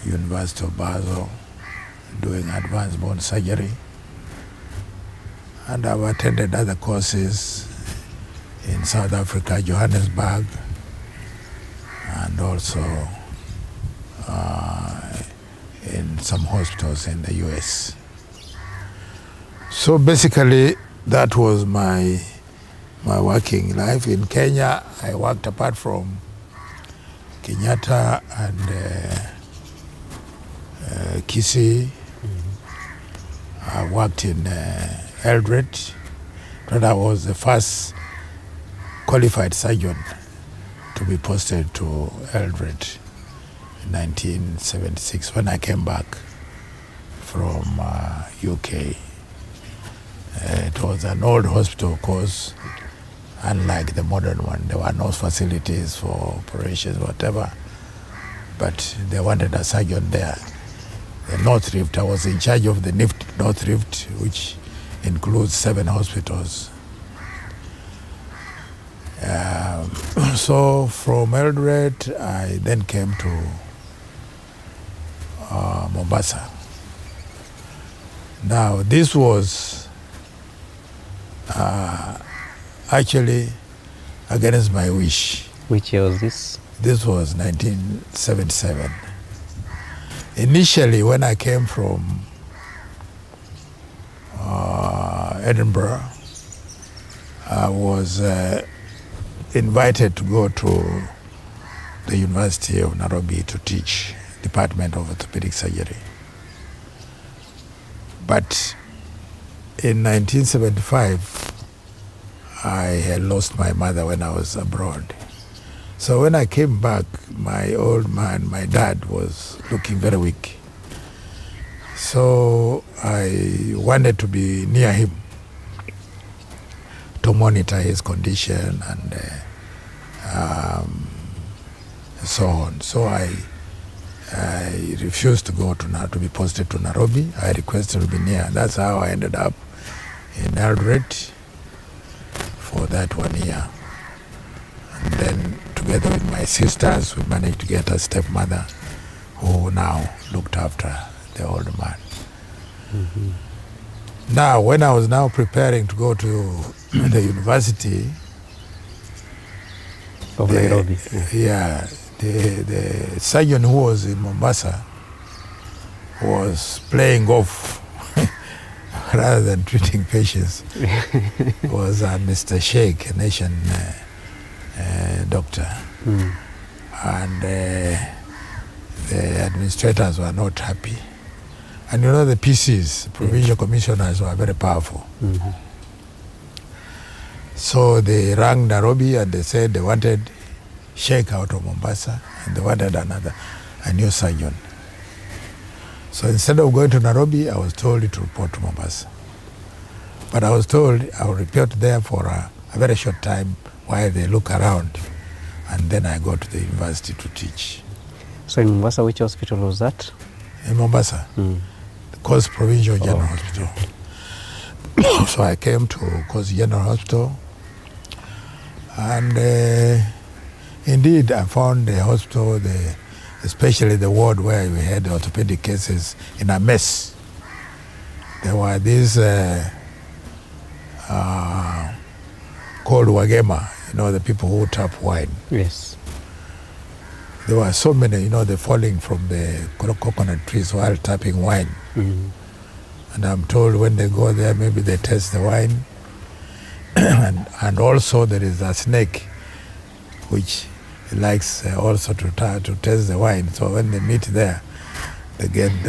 University of Basel, doing advanced bone surgery. And I've attended other courses in South Africa, Johannesburg, and also in some hospitals in the US. So basically, that was my working life. In Kenya, I worked apart from Kenyatta and Kisii. I worked in Eldoret, but I was the first qualified surgeon to be posted to Eldoret in 1976 when I came back from UK. It was an old hospital, of course, unlike the modern one. There were no facilities for operations, whatever, but they wanted a surgeon there. The North Rift, I was in charge of the North Rift, which includes 7 hospitals. So from Eldoret, I then came to Mombasa. Now, this was actually against my wish. Which year was this? This was 1977. Initially, when I came from Edinburgh, I was invited to go to the University of Nairobi to teach Department of Orthopedic Surgery. But in 1975, I had lost my mother when I was abroad. So when I came back, my old man, my dad, was looking very weak. So I wanted to be near him to monitor his condition and so on. So I refused to go to be posted to Nairobi. I requested to be near. That's how I ended up in Eldoret for that 1 year. And then together with my sisters, we managed to get a stepmother who now looked after the old man. Mm-hmm. Now, when I was now preparing to go to the university of Nairobi, the surgeon who was in Mombasa was playing golf rather than treating patients. Was Mr. Sheikh, a nation doctor. Mm. And the administrators were not happy. And you know, the PCs, provincial commissioners, were very powerful. Mm-hmm. So they rang Nairobi and they said they wanted Sheikh out of Mombasa and they wanted a new surgeon. So instead of going to Nairobi, I was told to report to Mombasa. But I was told I will report there for a very short time while they look around, and then I go to the university to teach. So in Mombasa, which hospital was that? In Mombasa, the Coast Provincial General Hospital. So I came to Coast General Hospital, and indeed I found the hospital, especially the ward where we had orthopedic cases, in a mess. There were these called wagema, the people who tap wine. Yes. There were so many, they're falling from the coconut trees while tapping wine. Mm-hmm. And I'm told when they go there, maybe they taste the wine. and also there is a snake which likes also to taste the wine. So when they meet there, the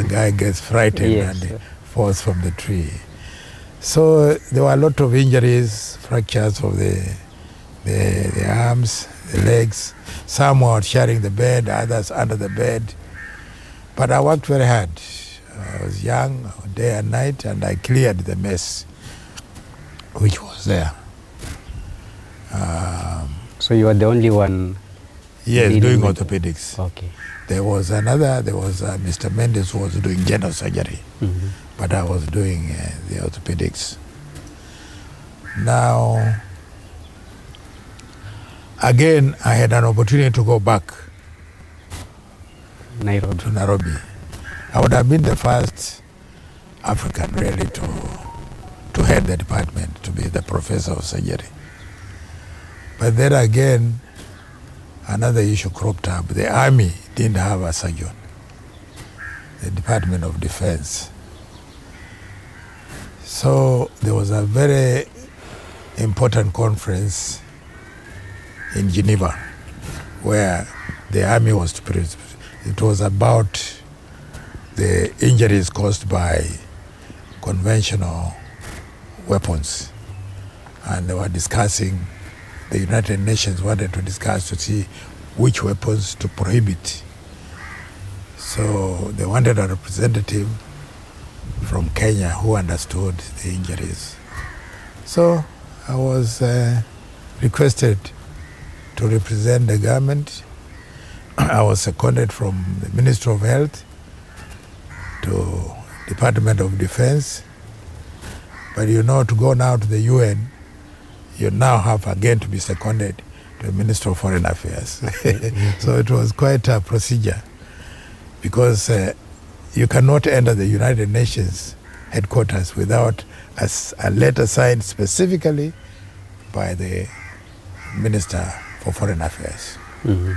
guy gets frightened and falls from the tree. So there were a lot of injuries, fractures of the arms, the legs. Some were sharing the bed, others under the bed. But I worked very hard. I was young, day and night, and I cleared the mess which was there. So you were the only one? Yes, doing orthopedics. Okay. There was Mr. Mendes who was doing general surgery, but I was doing the orthopedics. Now, again, I had an opportunity to go back Nairobi. to Nairobi. I would have been the first African really to head the department, to be the professor of surgery. But then again, another issue cropped up. The army didn't have a surgeon, the Department of Defense. So there was a very important conference in Geneva where the army was to present. It was about the injuries caused by conventional weapons. And they were discussing, the United Nations wanted to discuss to see which weapons to prohibit. So they wanted a representative from Kenya who understood the injuries. So I was requested to represent the government. I was seconded from the Ministry of Health to Department of Defense. But you know, to go now to the UN, you now have again to be seconded to the Minister of Foreign Affairs. So it was quite a procedure, because you cannot enter the United Nations headquarters without a letter signed specifically by the Minister for Foreign Affairs. Mm-hmm.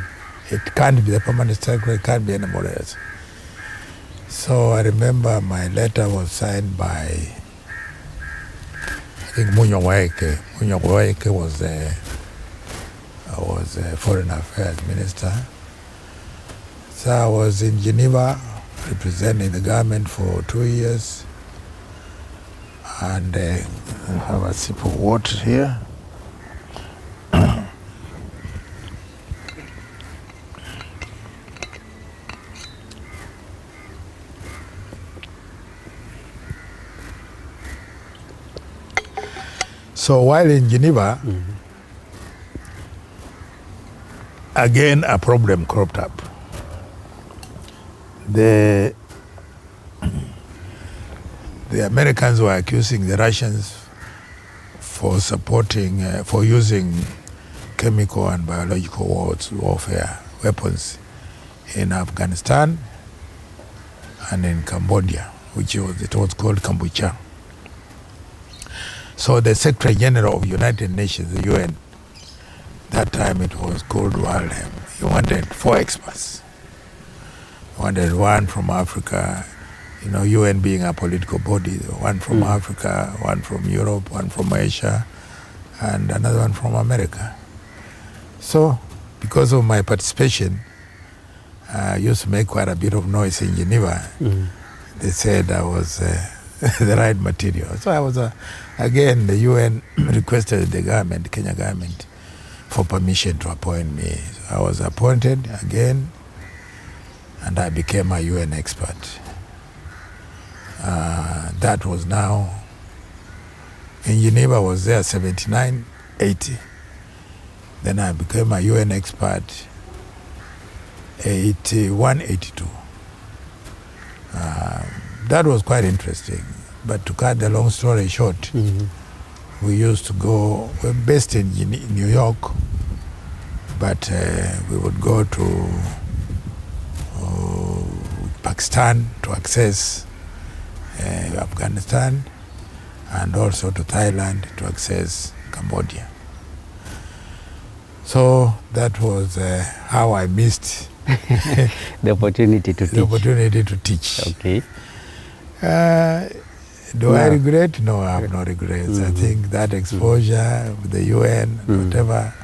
It can't be the permanent secretary, it can't be anybody else. So I remember my letter was signed by, I think Munyowaeke. Munyowaeke was the Foreign Affairs Minister. So I was in Geneva representing the government for 2 years. And I have a sip of water here. So while in Geneva, again a problem cropped up. The Americans were accusing the Russians for supporting, for using chemical and biological warfare weapons in Afghanistan and in Cambodia, it was called Kampuchea. So the Secretary General of United Nations, the UN, that time it was called Waldheim. He wanted 4 experts. He wanted one from Africa, you know, UN being a political body, one from Africa, one from Europe, one from Asia, and another one from America. So because of my participation, I used to make quite a bit of noise in Geneva. They said I was the right material. So I was, again, the UN requested the government, the Kenya government, for permission to appoint me. So I was appointed again, and I became a UN expert. That was now, in Geneva I was there 79, 80. Then I became a UN expert 81, 82. That was quite interesting. But to cut the long story short, we used to go, we're based in New York, but we would go to Pakistan to access Afghanistan, and also to Thailand to access Cambodia. So that was how I missed the opportunity to teach. The opportunity to teach. Okay. Do I regret? No, I have no regrets. I think that exposure with the UN, whatever,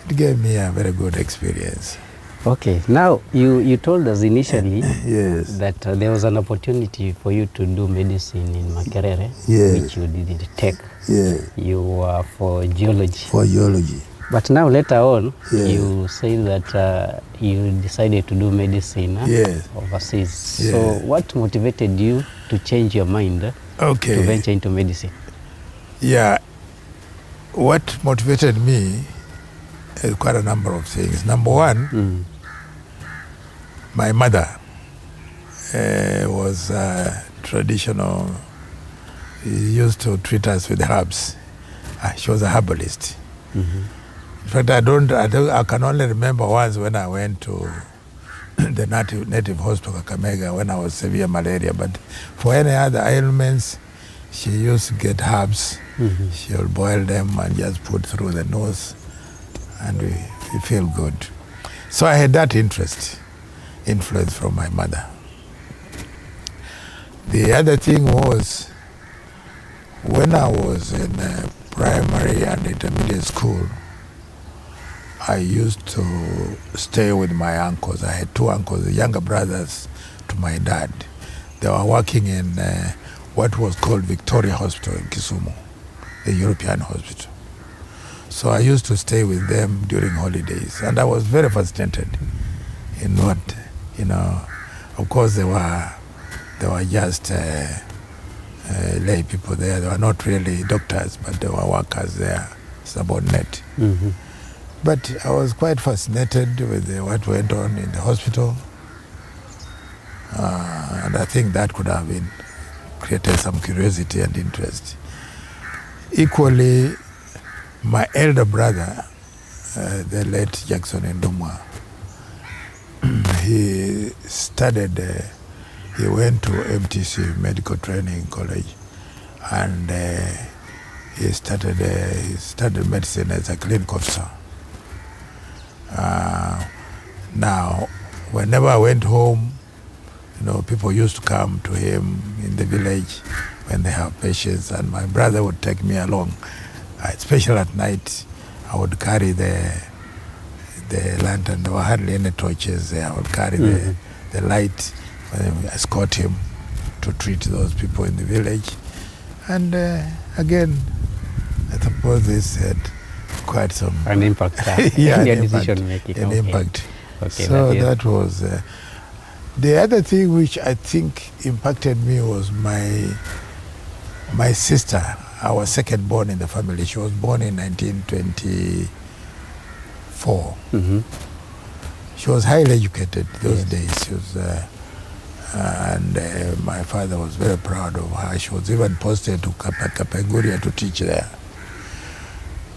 it gave me a very good experience. Okay. Now, you told us initially yes. that there was an opportunity for you to do medicine in Makerere, yes. which you didn't take. Yes. You were for geology. For geology. But now later on, yes. you say that you decided to do medicine yes. overseas. Yes. So what motivated you to change your mind to venture into medicine? Yeah, what motivated me is quite a number of things. Number one, my mother was traditional. She used to treat us with herbs. She was a herbalist. In fact, I can only remember once when I went to the native hospital Kakamega when I was severe malaria. But for any other ailments, she used to get herbs. She'll boil them and just put through the nose, and we feel good. So I had that influence from my mother. The other thing was, when I was in primary and intermediate school, I used to stay with my uncles. I had two uncles, the younger brothers to my dad. They were working in what was called Victoria Hospital in Kisumu, the European hospital. So I used to stay with them during holidays, and I was very fascinated in what, of course they were just lay people there. They were not really doctors, but they were workers there, subordinate. But I was quite fascinated with what went on in the hospital, and I think that could have created some curiosity and interest. Equally, my elder brother, the late Jackson Ndumwa, he went to MTC, Medical Training College, and he studied medicine as a clinical officer. Now, whenever I went home, people used to come to him in the village when they have patients, and my brother would take me along. Especially at night, I would carry the lantern. There were hardly any torches there. I would carry the light, escort him to treat those people in the village. And again, I suppose this had quite an impact yeah, in your decision making. An impact. Okay, so that was the other thing which I think impacted me was my sister, our second born in the family. She was born in 1924. She was highly educated those days. She was, and my father was very proud of her. She was even posted to Kapenguria to teach there.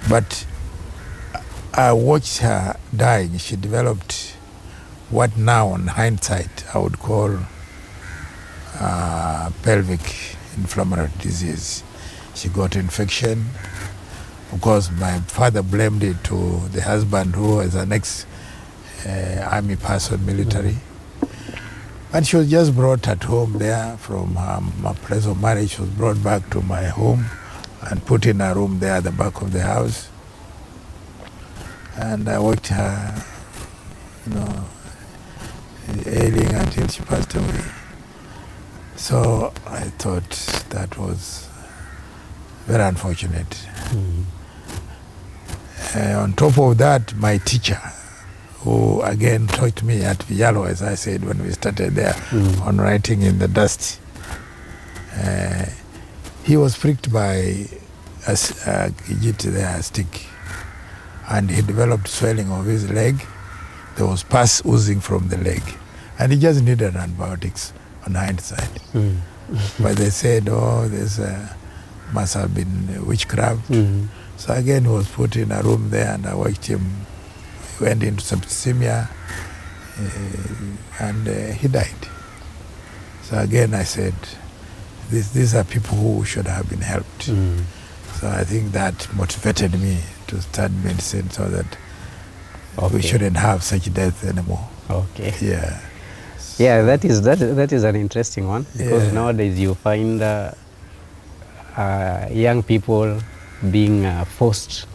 But I watched her dying. She developed what now, in hindsight, I would call pelvic inflammatory disease. She got infection. Of course, my father blamed it to the husband, who was an ex-army person, military. And she was just brought at home there from my place of marriage. She was brought back to my home and put in a room there at the back of the house. And I watched her, ailing until she passed away. So I thought that was very unfortunate. On top of that, my teacher, who again taught me at Vijalo, as I said when we started there, on writing in the dust, he was pricked by a stick, and he developed swelling of his leg. There was pus oozing from the leg, and he just needed antibiotics on hindsight. But they said, this must have been witchcraft. So again, he was put in a room there, and I watched him. He went into septicemia, and he died. So again, I said, these are people who should have been helped. So I think that motivated me to start medicine, so that we shouldn't have such death anymore. Okay. Yeah. Yeah, that is an interesting one, because nowadays you find young people being forced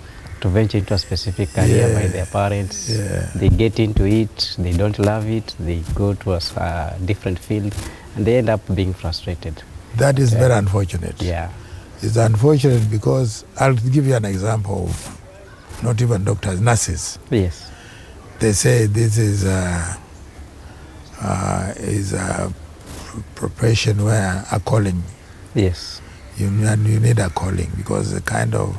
to venture into a specific career by their parents. They get into it, they don't love it, they go to a different field, and they end up being frustrated. That is very unfortunate. Yeah. It's unfortunate because I'll give you an example of not even doctors, nurses. Yes. They say this is a profession where a calling. Yes. You need a calling, because the kind of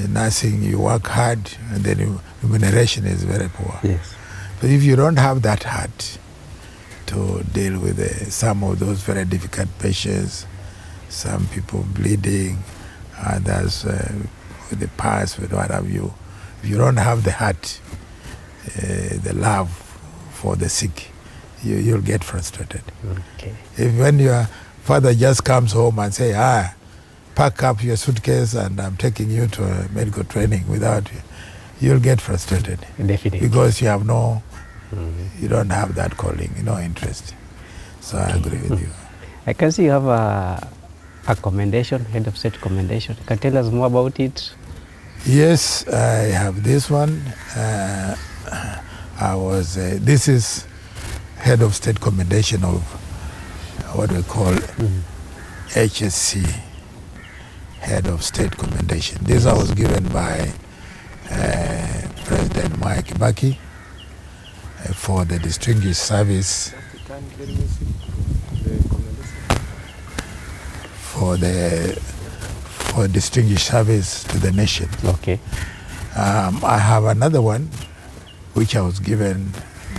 nursing, you work hard and then remuneration is very poor. Yes. But if you don't have that heart to deal with some of those very difficult patients, some people bleeding, others with the pus, with what have you, if you don't have the heart, the love for the sick, you'll get frustrated. Okay. If when your father just comes home and say, pack up your suitcase and I'm taking you to a medical training without you, you'll get frustrated. Definitely. Because you have you don't have that calling, no interest. So I agree with you. I can see you have a commendation, head of state commendation. Can you tell us more about it? Yes, I have this one. This is head of state commendation of what we call HSC, head of state commendation. This I was given by President Mwai Kibaki for the distinguished service for distinguished service to the nation. Okay. I have another one which I was given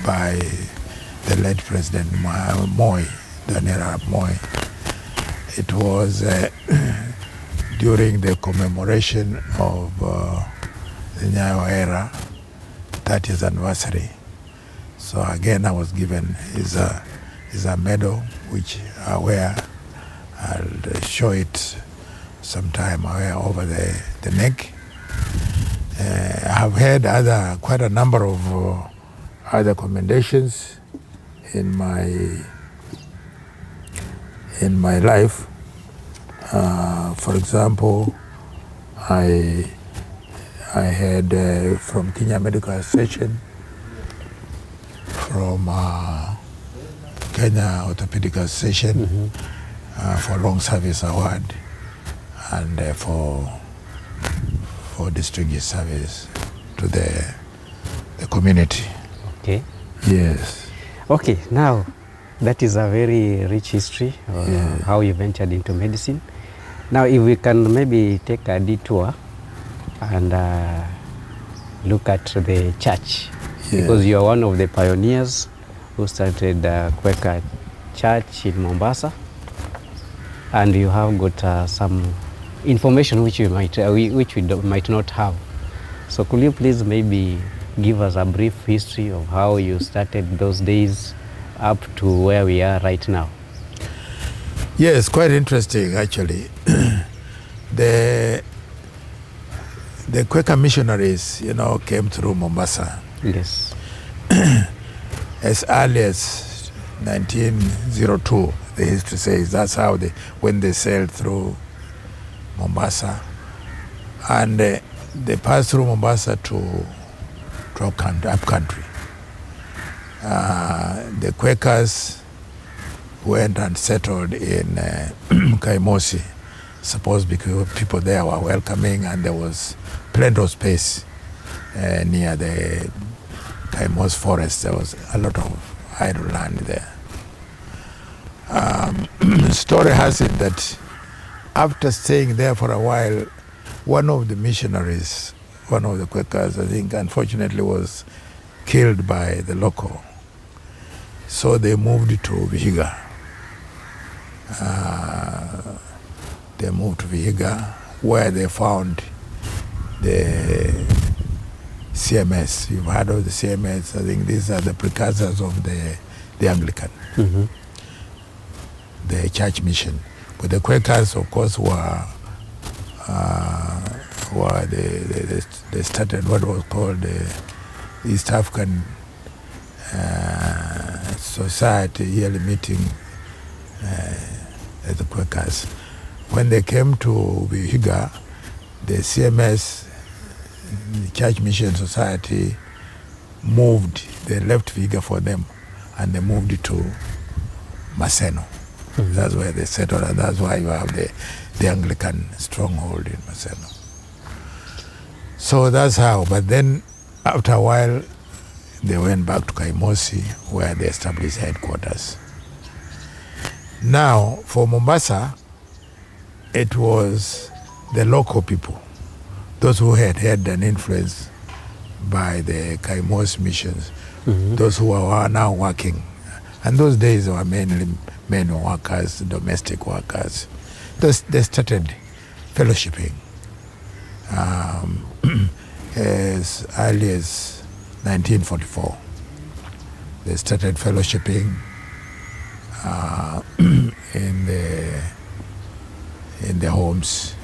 by the late President Moi, Daniel Arap Moi. It was during the commemoration of the Nyayo era 30th anniversary. So again, I was given is a medal which I wear. I'll show it sometime. I wear over the neck. I have had quite a number of other commendations in my life. For example, I had from Kenya Medical Association, from Kenya Orthopedic Association for long service award, and for distinguished service to the community. Okay. Yes. Okay, now that is a very rich history of how you ventured into medicine. Now if we can maybe take a detour and look at the church, because you are one of the pioneers who started Quaker Church in Mombasa, and you have got some information which we might not have. So could you please maybe give us a brief history of how you started those days up to where we are right now? Yes, quite interesting actually. The Quaker missionaries, came through Mombasa. Yes. As early as 1902, the history says that's how when they sailed through Mombasa, and they passed through Mombasa to up country. The Quakers went and settled in Kaimosi, supposed because people there were welcoming and there was plenty of space near the Kaimos forest. There was a lot of idle land there. Story has it that after staying there for a while, one of the missionaries, one of the Quakers, I think, unfortunately was killed by the local. So they moved to Vihiga. Where they found the CMS. You've heard of the CMS. I think these are the precursors of the Anglican, the church mission. But the Quakers, of course, they started what was called the East African Society yearly meeting at the Quakers. When they came to Vihiga, the CMS, the Church Mission Society, they left Vihiga for them, and they moved it to Maseno. That's where they settled, and that's why you have the Anglican stronghold in Maseno. So that's how. But then, after a while, they went back to Kaimosi, where they established headquarters. Now, for Mombasa, it was the local people, those who had an influence by the Kaimos missions, those who are now working. And those days were mainly men workers, domestic workers. They started fellowshipping as early as 1944. They started fellowshipping in the homes.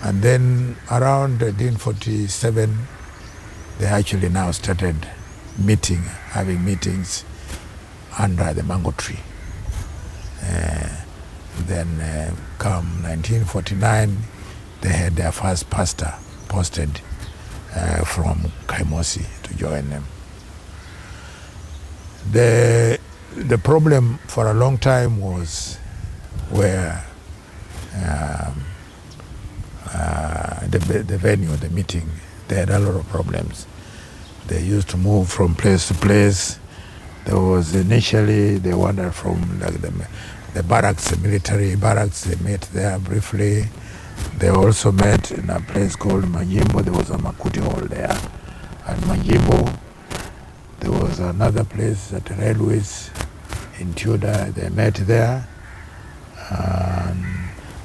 And then around 1947, they actually now started having meetings under the mango tree. Then come 1949, they had their first pastor posted from Kaimosi to join them. The problem for a long time was where the venue, the meeting, they had a lot of problems. They used to move from place to place. There was initially, they wandered from like the barracks, the military barracks. They met there briefly. They also met in a place called Majimbo. There was a Makuti hall there at Majimbo. There was another place at the railways in Tudor. They met there.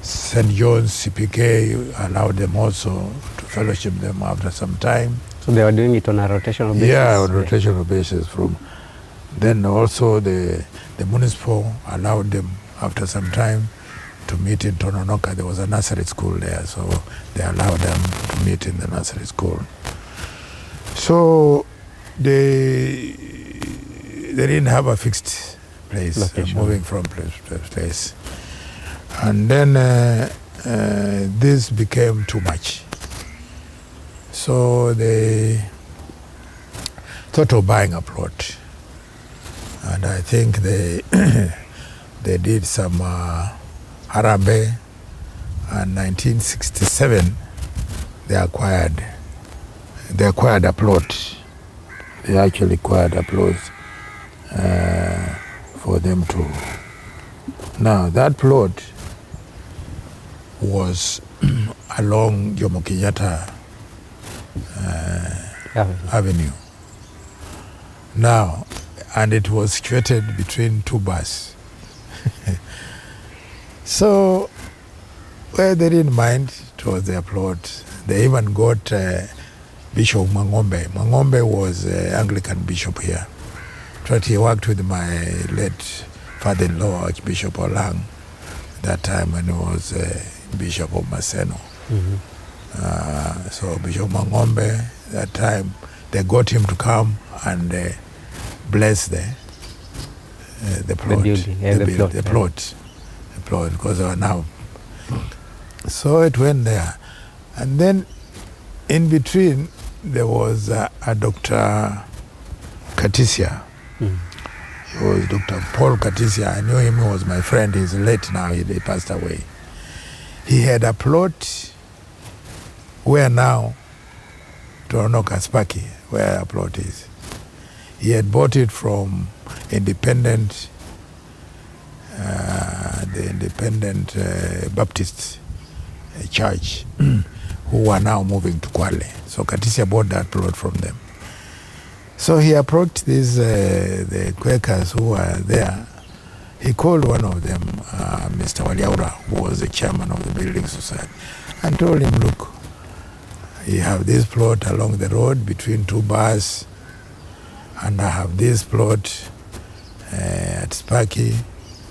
St. John's CPK allowed them also to fellowship them after some time. So they were doing it on a rotational basis? Yeah, on a rotational basis. Then also the municipal allowed them after some time to meet in Tononoka. There was a nursery school there, so they allowed them to meet in the nursery school. So they didn't have a fixed place, moving from place to place. And then this became too much. So they thought of buying a plot. And I think they they did some Harambe, and 1967 they acquired a plot. They actually acquired a plot for them to. Now that plot was along Jomo Kenyatta Avenue. Now, and it was situated between two bars. So, well, they didn't mind. It was their plot. They even got Bishop Mangombe. Mangombe was Anglican bishop here. But he worked with my late father-in-law, Archbishop Olang, that time when he was Bishop of Maseno. Mm-hmm. So Bishop Mangombe, that time, they got him to come and bless the plot, the plot, because they were now. So it went there. And then in between, there was a Dr. Katisia. Mm. He was Dr. Paul Katisia. I knew him, he was my friend. He's late now, he passed away. He had a plot where now, Tononoka Spaki, where a plot is. He had bought it from the Independent Baptist Church, who are now moving to Kwale. So Katisia bought that plot from them. So he approached these the Quakers who were there. He called one of them, Mr. Waliaura, who was the chairman of the building society, and told him, look, you have this plot along the road between two bars, and I have this plot at Sparky,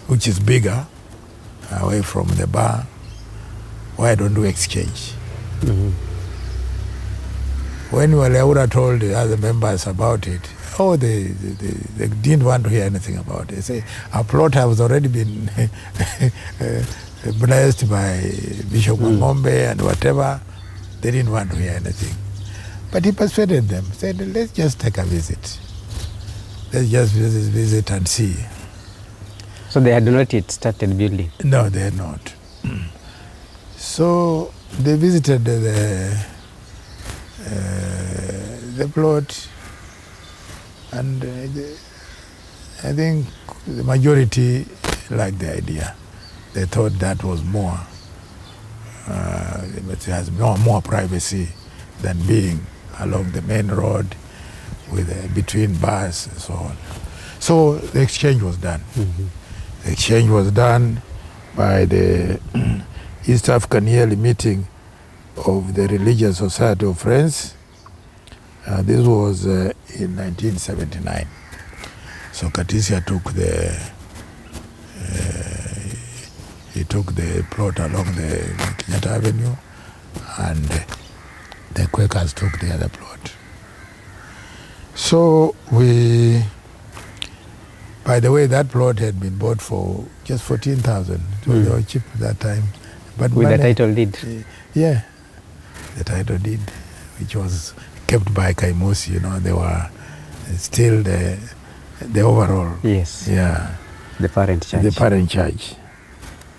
which is bigger, away from the bar. Why don't we exchange? Mm-hmm. When Waleaura told the other members about it, they didn't want to hear anything about it. They say, our plot has already been blessed by Bishop Mangombe and whatever. They didn't want to hear anything. But he persuaded them, said, let's just take a visit. Let's just visit and see. So they had not yet started building? No, they had not. So they visited the plot, and I think the majority liked the idea. They thought that was more, it has more privacy than being along the main road with between bars and so on. So the exchange was done. Mm-hmm. The exchange was done by the East African Yearly Meeting of the Religious Society of Friends. This was in 1979. So Katisia took the plot along the Kenyatta Avenue, and the Quakers took the other plot. So by the way, that plot had been bought for just 14,000. It was very cheap at that time. But with the title deed? Yeah, the title deed, which was kept by Kaimosi. They were still the overall. Yes. Yeah. The parent church. The parent church.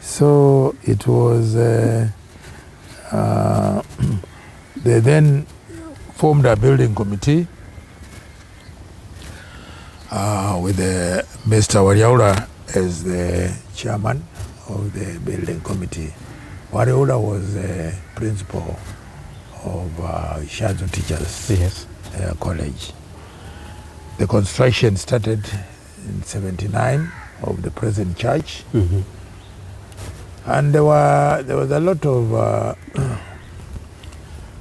So it was, they then formed a building committee with Mr. Waryaura as the chairman of the building committee. Waryaura was the principal of Shazo Teachers College. The construction started in 1979 of the present church, and there was a lot of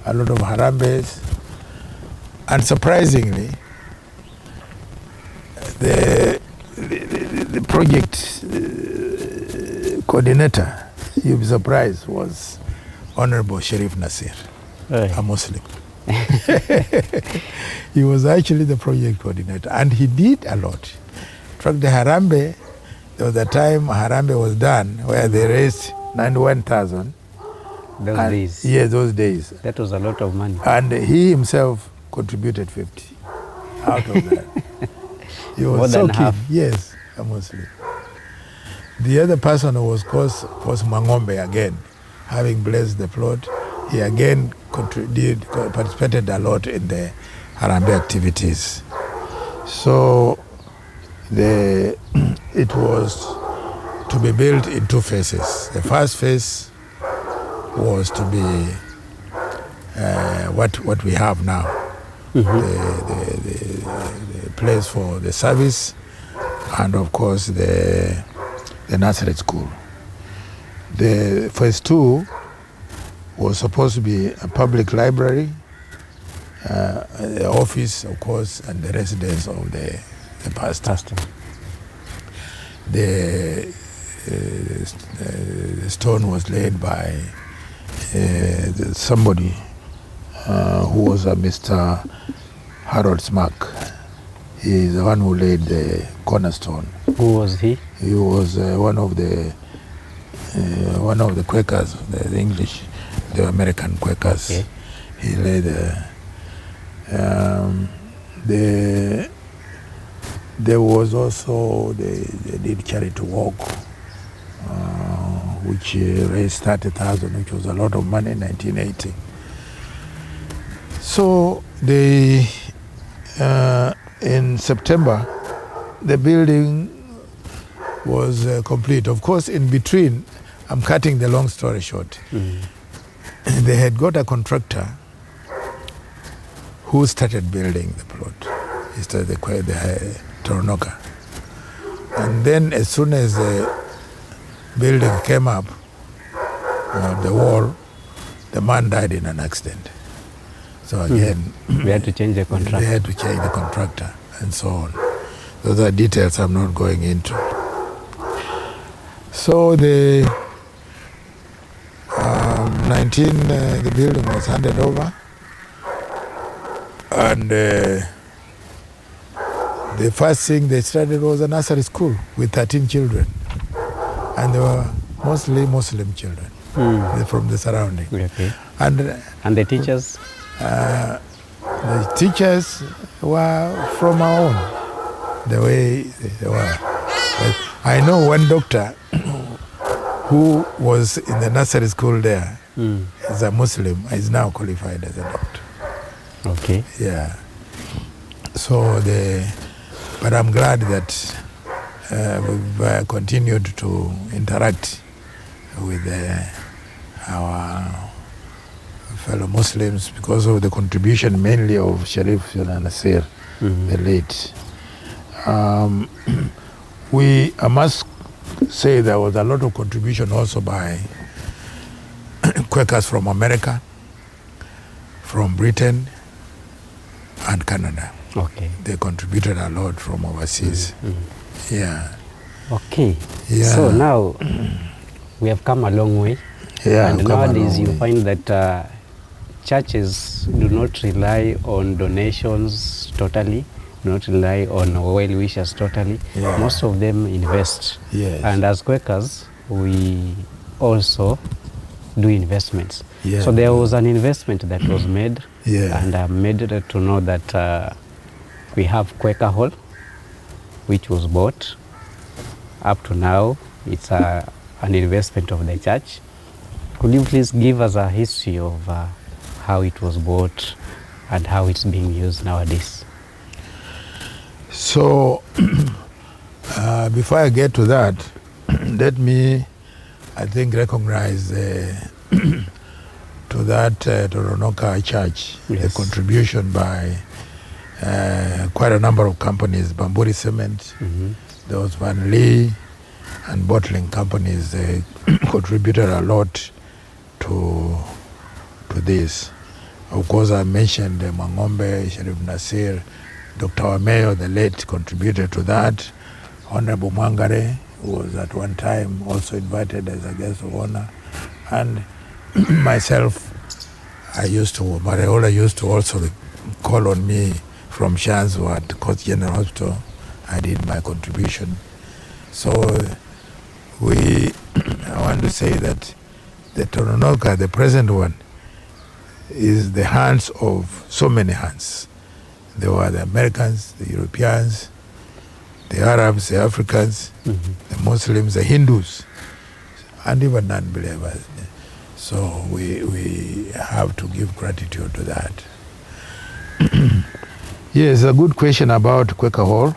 harambes, and surprisingly, the project coordinator, you'll be surprised, was Honorable Sharif Nasir, a Muslim. He was actually the project coordinator, and he did a lot. In fact, the Harambe, there was a time Harambe was done where they raised 91,000. Those days? Yeah, those days. That was a lot of money. And he himself contributed 50 out of that. He was more so than keen. half. Yes, a Muslim. The other person was Mangombe again. Having blessed the plot, he again participated a lot in the Harambe activities. So it was to be built in two phases. The first phase was to be what we have now, the place for the service, and of course the nursery school. The phase two was supposed to be a public library, the office, of course, and the residence of the pastor. The stone was laid by somebody who was a Mr. Harold Smack. He is the one who laid the cornerstone. Who was he? He was one of the Quakers, the English, the American Quakers. Okay. He laid there was also they did charity walk, which raised 30,000, which was a lot of money in 1980. So in September, the building was complete. Of course, in between, I'm cutting the long story short. They had got a contractor who started building the plot. He started the Toronoka. And then as soon as the building came up, the wall, the man died in an accident. So again, we had to change the contractor. They had to change the contractor and so on. Those are details I'm not going into. So the building was handed over, and the first thing they started was a nursery school with 13 children, and they were mostly Muslim children from the surrounding. Okay. And the teachers? The teachers were from our own, the way they were. But I know one doctor who was in the nursery school there, is a Muslim, is now qualified as a doctor. Okay. Yeah. So but I'm glad that we've continued to interact with our fellow Muslims because of the contribution mainly of Sharif Nasir, the late. I must say there was a lot of contribution also by Quakers from America, from Britain, and Canada. Okay. They contributed a lot from overseas. Yeah. Okay. Yeah. So now we have come a long way. Yeah, And I've come a nowadays long you way. find that churches do not rely on donations totally, do not rely on well wishers totally. Yeah. Most of them invest. Yes. And as Quakers, we also do investments. Yeah, so there we do. was an investment that was made, Yeah. and I'm made to know that we have Quaker Hall, which was bought. Up to now, it's an investment of the church. Could you please give us a history of how it was bought and how it's being used nowadays? So, before I get to that, let me, I think, recognize to that Toronto Church, Yes. the contribution by quite a number of companies, Bamburi Cement, there was Van Lee, and bottling companies. They contributed a lot to this. Of course, I mentioned Mangombe, Sharif Nasir, Dr. Wameyo, the late, contributed to that. Honorable Mwangare was at one time also invited as a guest of honor. And myself, Mareola used to also call on me from Shanzu at Coast General Hospital. I did my contribution. So I want to say that the Tononoka, the present one, is the hands of so many hands. There were the Americans, the Europeans, the Arabs, the Africans, the Muslims, the Hindus, and even non-believers. So we have to give gratitude to that. Yes, a good question about Quaker Hall.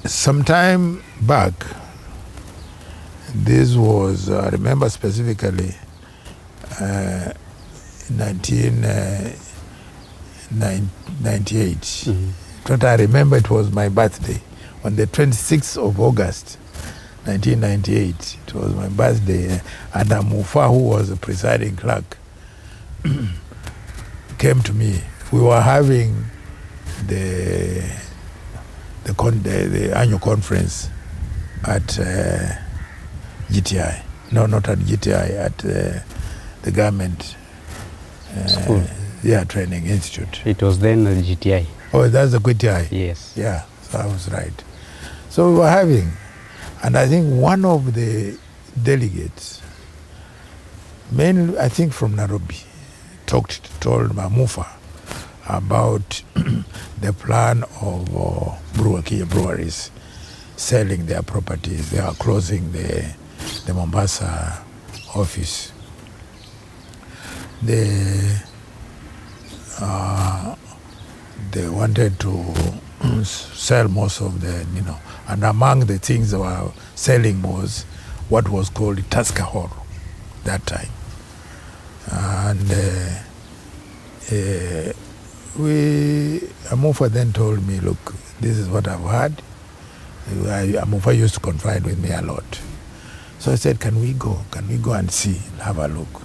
Sometime back, this was, I remember specifically, 1998. But I remember it was my birthday. On the 26th of August, 1998, it was my birthday. And Amufa, who was the presiding clerk, came to me. We were having the annual conference at GTI. No, not at GTI, at the government School. Training Institute. It was then the GTI. Oh, that's the GTI? Yes. Yeah, so I was right. So we were having, and I think one of the delegates, mainly I think from Nairobi, told Mamufa about the plan of breweries selling their properties. They are closing the Mombasa office. They wanted to sell most of the, and among the things they were selling was what was called Tusker Hall that time. And Amufa then told me, look, this is what I've heard. Amufa used to confide with me a lot. So I said, can we go and see, have a look?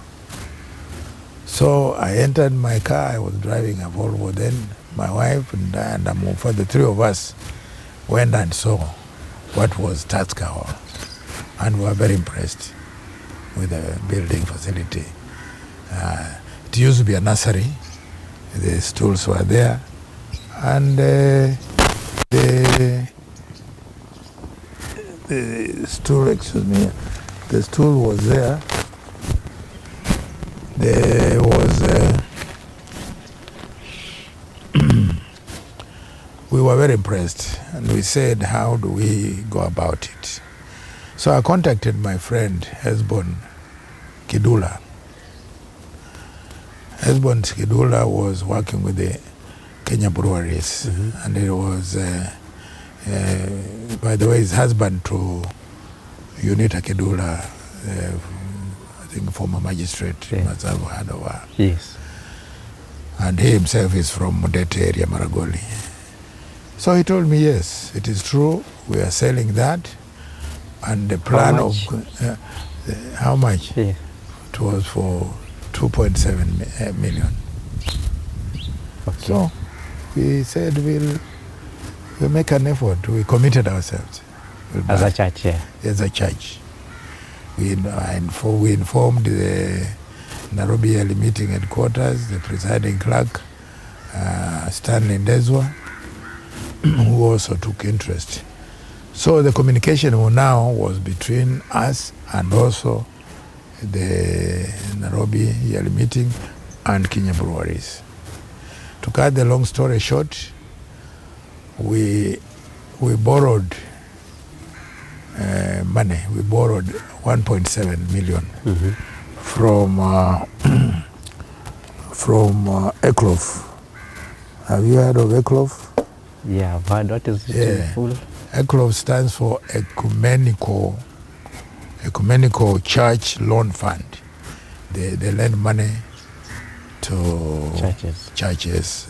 So I entered my car. I was driving a Volvo then. My wife and Amufa, the three of us, went and saw what was Tusker Hall. And we were very impressed with the building facility. It used to be a nursery. The stools were there. And the stool, the stool was there. There was, we were very impressed, and we said, how do we go about it? So I contacted my friend, Hesbon Kidula. Hesbon Kidula was working with the Kenya breweries, and it was, by the way, his husband to Unita Kidula, I think former magistrate, you must have heard of her. Yes. And he himself is from Mudete area, Maragoli. So he told me, yes, it is true, we are selling that. And the plan How much? how much? Yeah. It was for 2.7 million. Okay. So we said we'll make an effort. We committed ourselves. As a church, yeah. As a church. We informed the Nairobi Yearly Meeting headquarters, the presiding clerk, Stanley Ndezwa, who also took interest. So the communication now was between us and also the Nairobi Yearly Meeting and Kenya Breweries. To cut the long story short, we borrowed money. We borrowed 1.7 million from ECLOF. Have you heard of ECLOF? Yeah, I've heard. What is it in full? ECLOF stands for Ecumenical Church Loan Fund. They lend money to churches,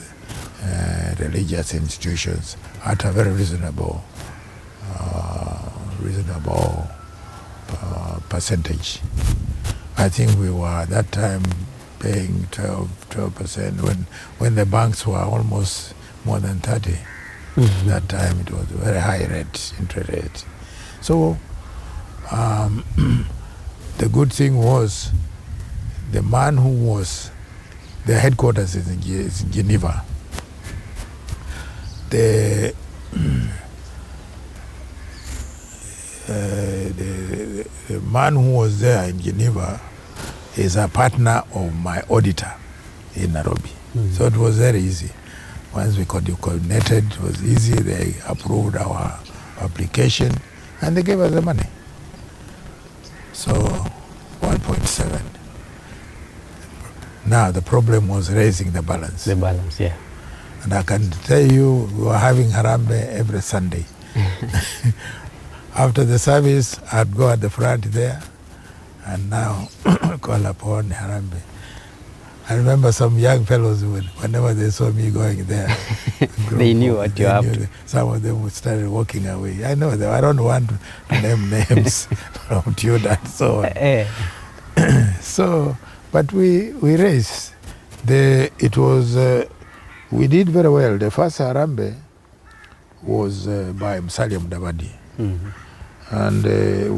religious institutions at a very reasonable percentage. I think we were at that time paying 12% when the banks were almost more than 30. That time it was a very high rate, interest rate. So the good thing was the man who was, the headquarters is in Geneva. The man who was there in Geneva is a partner of my auditor in Nairobi. So it was very easy. Once we coordinated, it was easy. They approved our application and they gave us the money. So 1.7. Now the problem was raising the balance. The balance, yeah. And I can tell you, we were having Harambe every Sunday. After the service, I'd go at the front there and now call upon Harambe. I remember some young fellows, whenever they saw me going there, they knew what you have. Some of them started walking away. I know them. I don't want to name names from Tudor and so on. So, but we raised. It was, we did very well. The first Harambe was by Musalia Mudavadi. And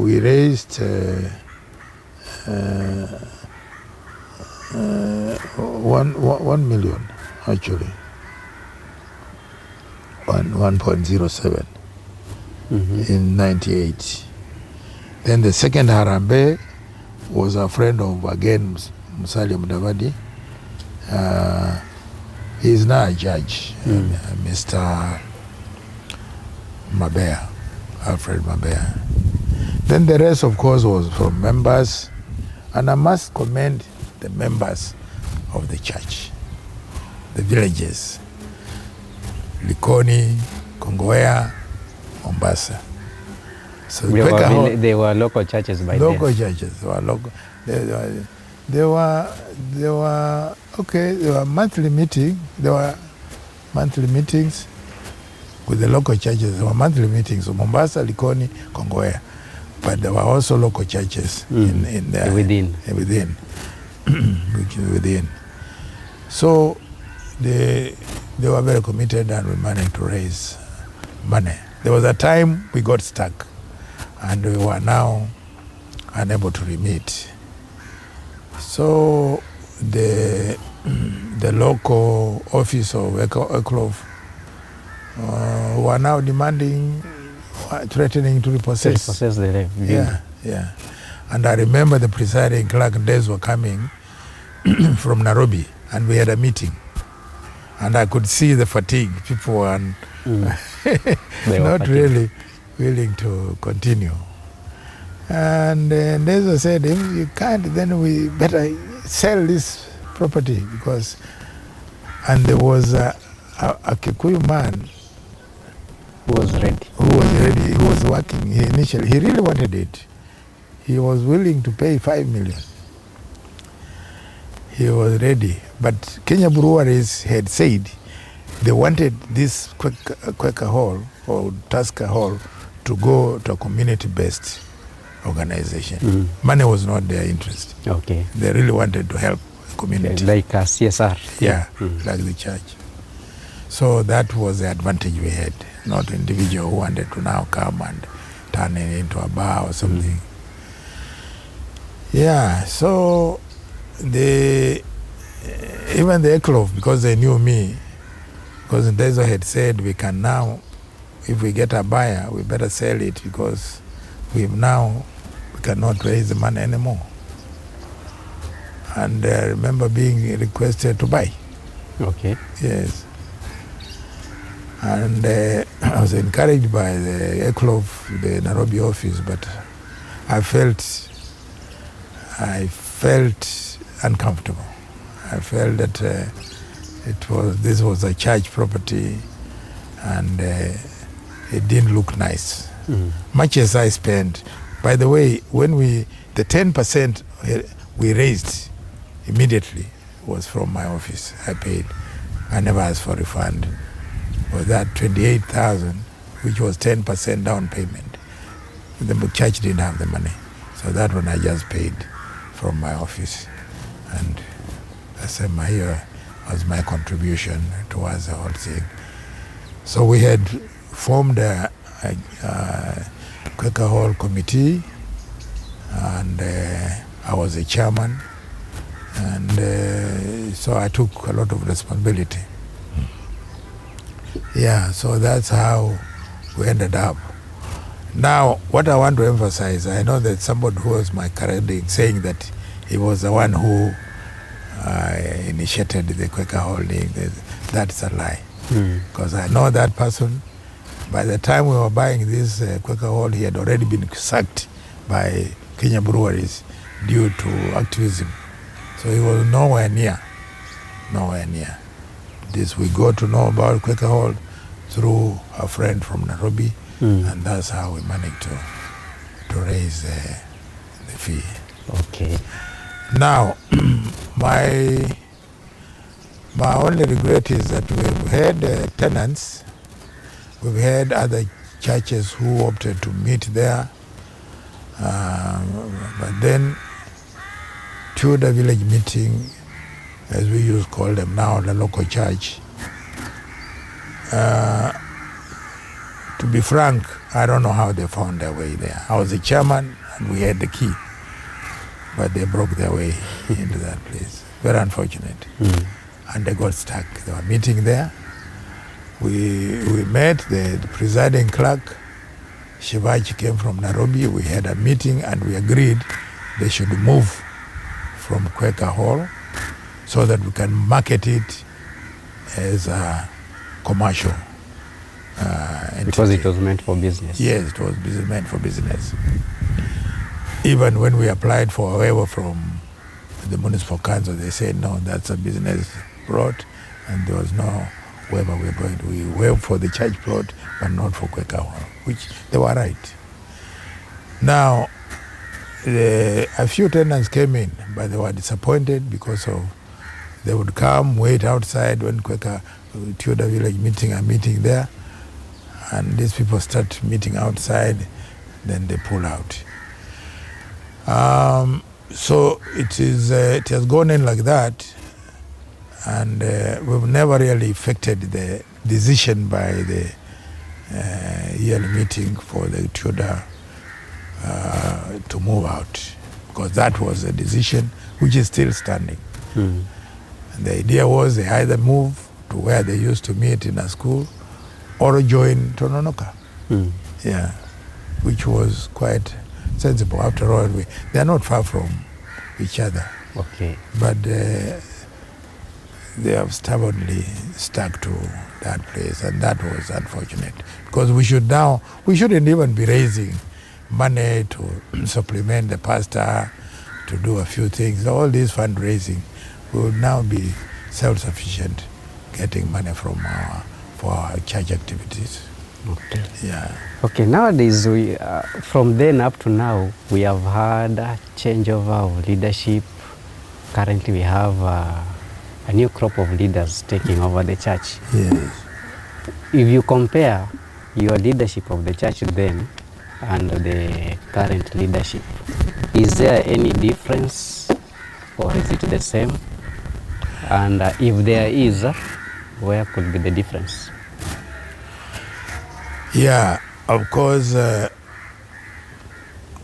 we raised 1 million, actually. 1.07 in 98. Then the second Harambe was a friend of, again, Musalia Mudavadi. He is now a judge, Mr. Mabea, Alfred Mabea. Then the rest, of course, was from members. And I must commend the members of the church, the villages, Likoni, Kongowea, Mombasa. So they were local churches by then. Local churches. They were local. They were okay. There were monthly meetings. There were monthly meetings with the local churches. There were monthly meetings of Mombasa, Likoni, Kongowea. But there were also local churches in there. Within. So they were very committed and we managed to raise money. There was a time we got stuck and we were now unable to remit. So the local office of ECLOF were now demanding, threatening to repossess. Repossess the land. Yeah. And I remember the presiding clerk Ndezwa coming from Nairobi and we had a meeting. And I could see the fatigue. People were not really willing to continue. And Ndezwa said, if you can't, then we better sell this property because, and there was a Kikuyu man who was ready. He was working. He really wanted it. He was willing to pay 5 million. He was ready. But Kenya Breweries had said they wanted this Quaker Hall or Tusker Hall to go to a community-based organization. Money was not their interest. Okay. They really wanted to help community. Like a CSR. Yeah, like the church. So that was the advantage we had, not individual who wanted to now come and turn it into a bar or something. Yeah, so even the Eklov, because they knew me, because Ndezo had said we can now, if we get a buyer, we better sell it because we cannot raise the money anymore. And I remember being requested to buy. Okay. Yes. And I was encouraged by the Eklov, the Nairobi office, but I felt uncomfortable. I felt that this was a church property, and it didn't look nice. Much as I spent. By the way, when the 10% we raised immediately was from my office. I paid. I never asked for refund. Was that 28,000, which was 10% down payment. The church didn't have the money, so that one I just paid from my office, and I said here was my contribution towards the whole thing. So we had formed a Quaker Hall committee, and I was a chairman, and so I took a lot of responsibility. Yeah, so that's how we ended up. Now, what I want to emphasize, I know that somebody who was my colleague saying that he was the one who initiated the Quaker holding. That's a lie. Because I know that person. By the time we were buying this Quaker Hall, he had already been sacked by Kenya Breweries due to activism. So he was nowhere near. This we got to know about Quaker Hall through a friend from Nairobi, and that's how we managed to raise the fee. Okay. Now, my only regret is that we've had tenants, we've had other churches who opted to meet there, but then Tudor Village Meeting, as we used to call them now, the local church. To be frank, I don't know how they found their way there. I was the chairman and we had the key, but they broke their way into that place. Very unfortunate. And they got stuck. They were meeting there. We met, the presiding clerk, Shivaji, came from Nairobi. We had a meeting and we agreed they should move from Quaker Hall so that we can market it as a commercial entity. Because it was meant for business. Yes, it was meant for business. Even when we applied for a waiver from the municipal council, they said, no, that's a business plot, and there was no waiver. We waived for the church plot, but not for Quaker Hall, which they were right. Now, a few tenants came in, but they were disappointed because they would come, wait outside when Quaker Tudor Village Meeting are meeting there, and these people start meeting outside, then they pull out. So it has gone in like that, and we've never really affected the decision by the yearly meeting for the Tudor to move out, because that was a decision which is still standing. And the idea was they either move to where they used to meet in a school or join Tononoka. Yeah, which was quite sensible. After all, they are not far from each other. Okay. But they have stubbornly stuck to that place, and that was unfortunate, because we shouldn't even be raising money to supplement the pastor, to do a few things. All this fundraising will now be self-sufficient, getting money for our church activities. Okay. Yeah. Okay, nowadays, from then up to now, we have had a changeover of leadership. Currently, we have a new crop of leaders taking over the church. Yes. If you compare your leadership of the church then and the current leadership, is there any difference or is it the same? And if there is, where could be the difference? Yeah, of course,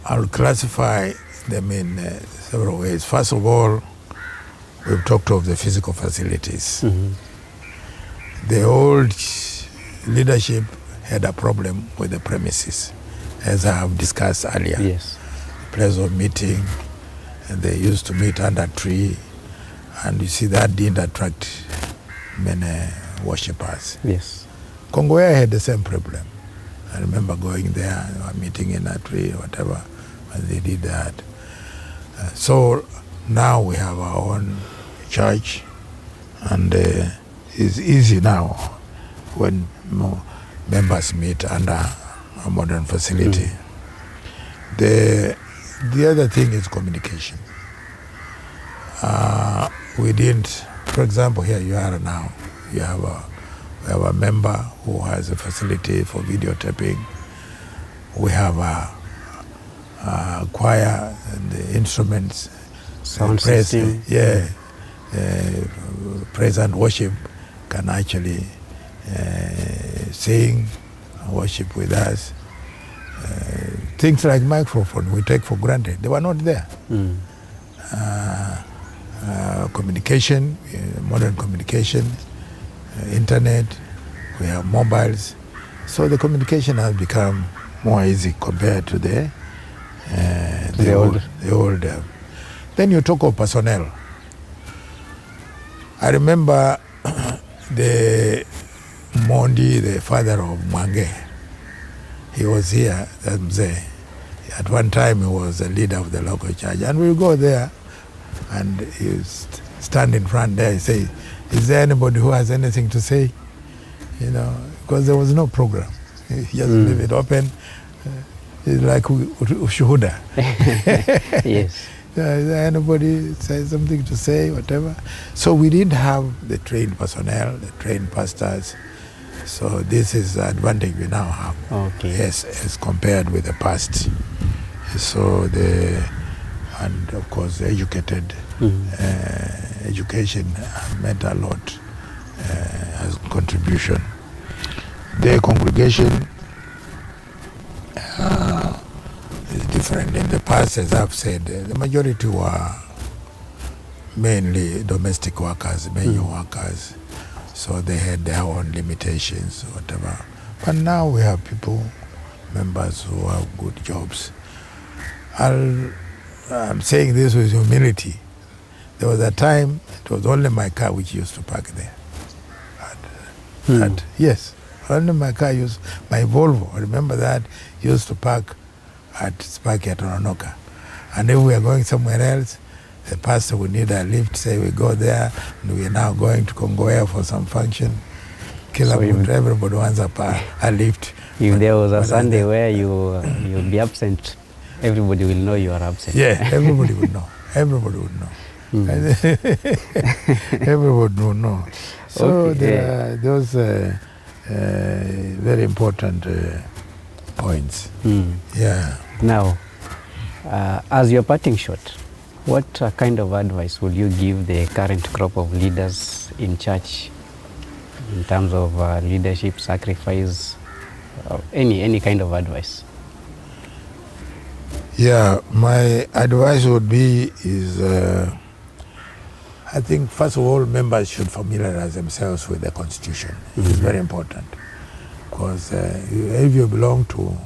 I'll classify them in several ways. First of all, we've talked of the physical facilities. The old leadership had a problem with the premises, as I have discussed earlier. Yes. Place of meeting, and they used to meet under a tree, and you see that didn't attract many worshippers. Yes. Kongowea had the same problem. I remember going there, meeting in a tree, whatever, when they did that. So now we have our own church, and it's easy now when members meet under a modern facility. The other thing is communication. We didn't, for example, here you are now, we have a member who has a facility for videotaping. We have a choir and the instruments, Sound praise, system. praise and worship can actually sing, worship with us. Things like microphone we take for granted, they were not there. Communication, modern communication, internet, we have mobiles. So the communication has become more easy compared to the old. Then you talk of personnel. I remember the Mondi, the father of Mwange. He was here, that Mzee. At one time he was the leader of the local church. And we go there and he stand in front there and say, is there anybody who has anything to say? You know, because there was no program. He just leave it open. It's like Ushuhuda. Yes. Is there anybody say something to say, whatever? So we didn't have the trained personnel, the trained pastors. So this is the advantage we now have. Okay. Yes, as compared with the past. So and of course the educated education meant a lot as contribution. The congregation is different. In the past, as I've said, the majority were mainly domestic workers, manual workers, so they had their own limitations, whatever. But now we have people, members who have good jobs. I'm saying this with humility. There was a time it was only my car which used to park there. Yes, only my car my Volvo, I remember that, used to park at Sparky at Oronoka. And if we are going somewhere else, the pastor would need a lift, say we go there, and we are now going to Kongowea for some function. Everybody wants a lift. If there was a Sunday where you'll be absent, everybody will know you are absent. Yeah, everybody would know. Everybody would know. Everybody would know. So Okay. there are those very important points. Yeah. Now, as your parting shot, what kind of advice would you give the current crop of leaders in church in terms of leadership, sacrifice, any kind of advice? Yeah, my advice would be I think first of all members should familiarize themselves with the Constitution. It's very important because if you belong to,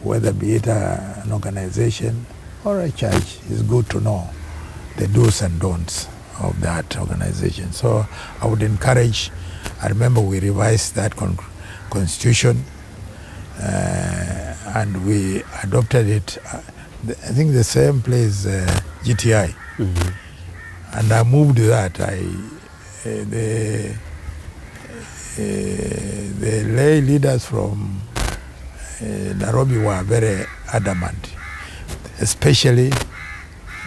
whether be it an organization or a church, it's good to know the do's and don'ts of that organization. So I would encourage, I remember we revised that Constitution and we adopted it, I think the same place, GTI. And I moved that. The lay leaders from Nairobi were very adamant, especially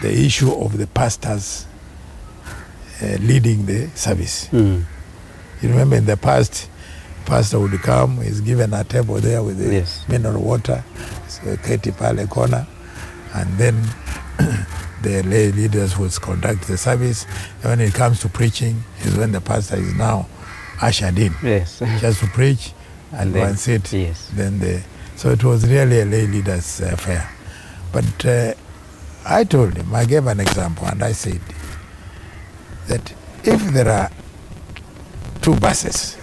the issue of the pastors leading the service. You remember in the past, pastor would come, he's given a table there with the mineral water, so Katie Pale corner, and then the lay leaders would conduct the service. And when it comes to preaching, is when the pastor is now ushered in, Yes. just to preach and then, one sit. yes. So it was really a lay leaders affair. But I told him, I gave an example, and I said that if there are 2 buses,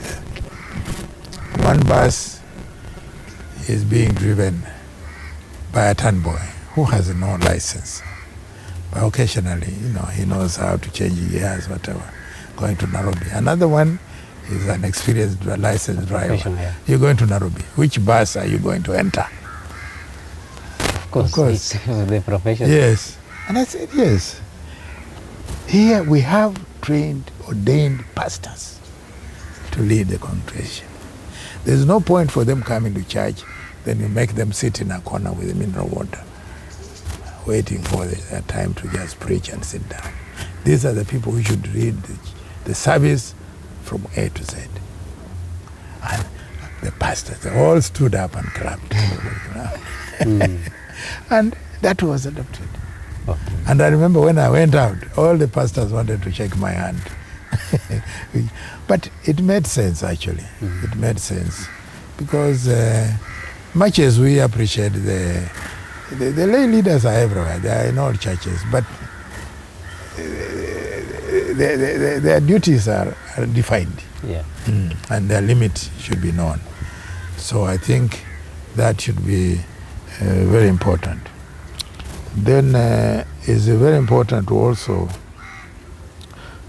one bus is being driven by a turn boy who has no license, but occasionally, he knows how to change gears, whatever, going to Nairobi. Another one is an experienced licensed driver. Yeah. You're going to Nairobi. Which bus are you going to enter? Of course. It's the profession. Yes. And I said, yes. Here we have trained, ordained pastors to lead the congregation. There's no point for them coming to church, then you make them sit in a corner with mineral water, waiting for their time to just preach and sit down. These are the people who should read the service from A to Z. And the pastors, they all stood up and clapped. And that was adopted. Okay. And I remember when I went out, all the pastors wanted to shake my hand. But it made sense, actually. It made sense. Because much as we appreciate the lay leaders are everywhere, they are in all churches, but their duties are defined. Yeah. And their limit should be known. So I think that should be very important. Then it's very important also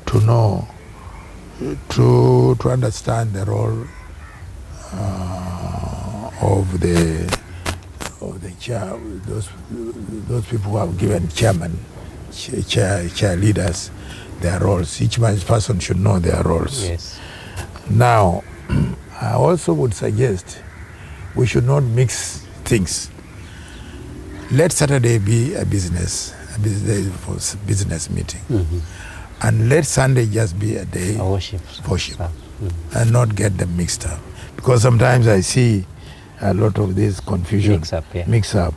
to know, to understand the role of the chair, those people who have given chair leaders their roles. Each person should know their roles. Yes. Now, I also would suggest we should not mix things. Let Saturday be a business day for business meeting. And let Sunday just be a day A worship. And not get them mixed up. Because sometimes I see a lot of this confusion, mix up,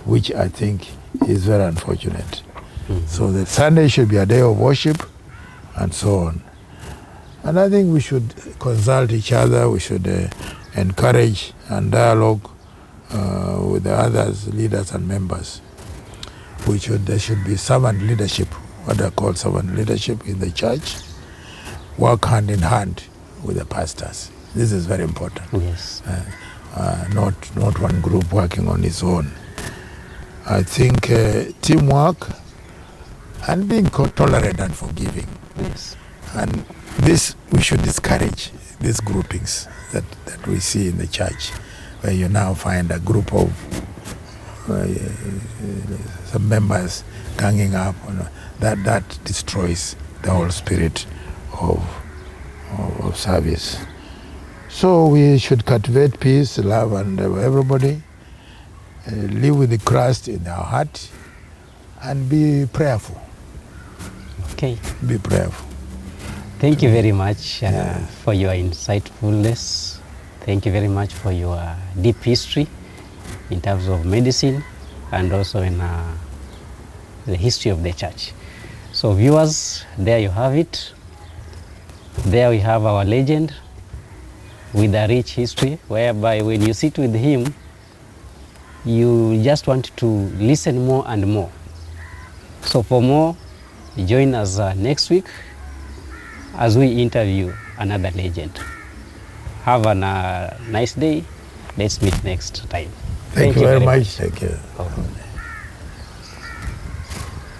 which I think is very unfortunate. So that Sunday should be a day of worship and so on. And I think we should consult each other, we should encourage and dialogue with the others, leaders and members. There should be servant leadership, what I call servant leadership in the church, work hand in hand with the pastors. This is very important. Yes. Not one group working on its own. I think teamwork and being tolerant and forgiving. Yes. And this, we should discourage these groupings that we see in the church, where you now find a group of some members ganging up. That destroys the whole spirit of service. So we should cultivate peace, love, and everybody live with the Christ in our heart, and be prayerful. Okay. Be prayerful. Thank you very much for your insightfulness. Thank you very much for your deep history in terms of medicine and also in the history of the church. So viewers, there you have it. There we have our legend with a rich history, whereby when you sit with him, you just want to listen more and more. So for more, join us next week as we interview another legend. Have a nice day. Let's meet next time. Thank you very much. Take care. Okay.